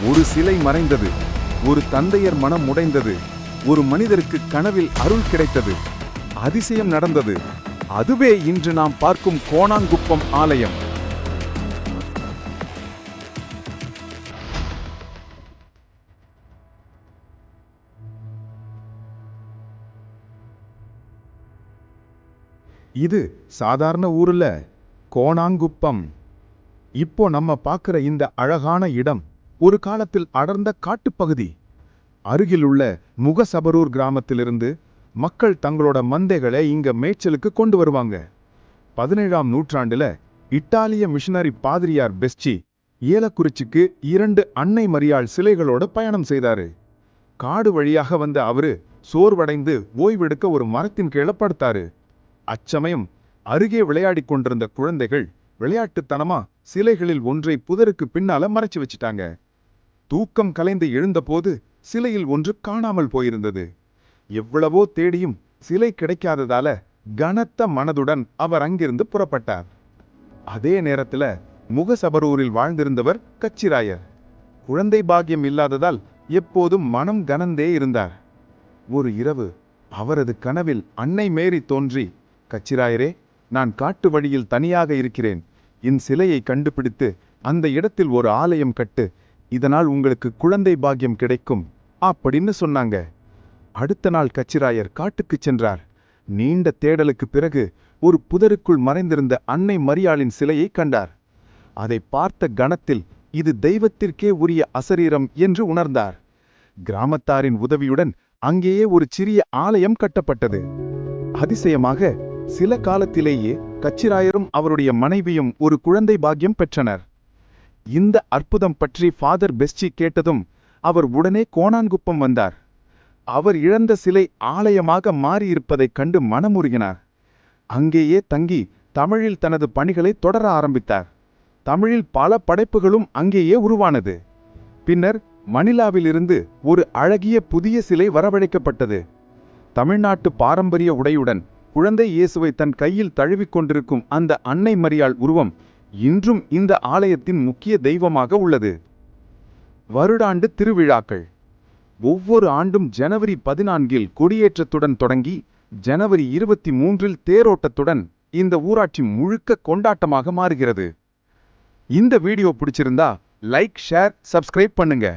ஒரு சிலை மறைந்தது, ஒரு தந்தையர் மனம் உடைந்தது, ஒரு மனிதருக்கு கனவில் அருள் கிடைத்தது, அதிசயம் நடந்தது. அதுவே இன்று நாம் பார்க்கும் கோணாங்குப்பம் ஆலயம். இது சாதாரண ஊர்ல கோணாங்குப்பம். இப்போ நம்ம பார்க்கிற இந்த அழகான இடம் ஒரு காலத்தில் அடர்ந்த காட்டுப்பகுதி. அருகில் உள்ள முகசபரூர் கிராமத்திலிருந்து மக்கள் தங்களோட மந்தைகளை இங்க மேய்ச்சலுக்கு கொண்டு வருவாங்க. 17ஆம் நூற்றாண்டுல இத்தாலிய மிஷனரி பாதிரியார் பெஸ்சி ஏலக்குறிச்சிக்கு 2 அன்னை மரியாள் சிலைகளோட பயணம் செய்தாரு. காடு வழியாக வந்த அவரு சோர்வடைந்து ஓய்வெடுக்க ஒரு மரத்தின் கீழே படுத்தாரு. அச்சமயம் அருகே விளையாடிக் கொண்டிருந்த குழந்தைகள் விளையாட்டுத்தனமா சிலைகளில் ஒன்றை புதருக்கு பின்னால மறைச்சு வச்சிட்டாங்க. தூக்கம் கலைந்து எழுந்தபோது சிலையில் ஒன்று காணாமல் போயிருந்தது. எவ்வளவோ தேடியும் சிலை கிடைக்காததால கனத்த மனதுடன் அவர் அங்கிருந்து புறப்பட்டார். அதே நேரத்துல முகசபரூரில் வாழ்ந்திருந்தவர் கச்சிராயர். குழந்தை பாக்கியம் இல்லாததால் எப்போதும் மனம் கனந்தே இருந்தார். ஒரு இரவு அவரது கனவில் அன்னை மேரி தோன்றி, கச்சிராயரே, நான் காட்டு வழியில் தனியாக இருக்கிறேன். என் சிலையை கண்டுபிடித்து அந்த இடத்தில் ஒரு ஆலயம் கட்டு, இதனால் உங்களுக்கு குழந்தை பாக்கியம் கிடைக்கும் அப்படின்னு சொன்னாங்க. அடுத்த நாள் கச்சிராயர் காட்டுக்குச் சென்றார். நீண்ட தேடலுக்கு பிறகு ஒரு புதருக்குள் மறைந்திருந்த அன்னை மரியாளின் சிலையை கண்டார். அதை பார்த்த கணத்தில் இது தெய்வத்திற்கே உரிய அசரீரம் என்று உணர்ந்தார். கிராமத்தாரின் உதவியுடன் அங்கேயே ஒரு சிறிய ஆலயம் கட்டப்பட்டது. அதிசயமாக சில காலத்திலேயே கச்சிராயரும் அவருடைய மனைவியும் ஒரு குழந்தை பாக்கியம் பெற்றனர். இந்த அற்புதம் பற்றி ஃபாதர் பெஸ்சி கேட்டதும் அவர் உடனே கோணாங்குப்பம் வந்தார். அவர் இழந்த சிலை ஆலயமாக மாறியிருப்பதைக் கண்டு மனமுருகினார். அங்கேயே தங்கி தமிழில் தனது பணிகளை தொடர ஆரம்பித்தார். தமிழில் பல படைப்புகளும் அங்கேயே உருவானது. பின்னர் மணிலாவிலிருந்து ஒரு அழகிய புதிய சிலை வரவழைக்கப்பட்டது. தமிழ்நாட்டு பாரம்பரிய உடையுடன் குழந்தை இயேசுவை தன் கையில் தழுவிக்கொண்டிருக்கும் அந்த அன்னை மரியாள் உருவம் இன்றும் இந்த ஆலயத்தின் முக்கிய தெய்வமாக உள்ளது. வருடாண்டு திருவிழாக்கள். ஒவ்வொரு ஆண்டும் ஜனவரி 14இல் கொடியேற்றத்துடன் தொடங்கி ஜனவரி 23இல் தேரோட்டத்துடன் இந்த ஊராட்சி முழுக்க கொண்டாட்டமாக மாறுகிறது. இந்த வீடியோ பிடிச்சிருந்தா லைக், ஷேர், சப்ஸ்கிரைப் பண்ணுங்க.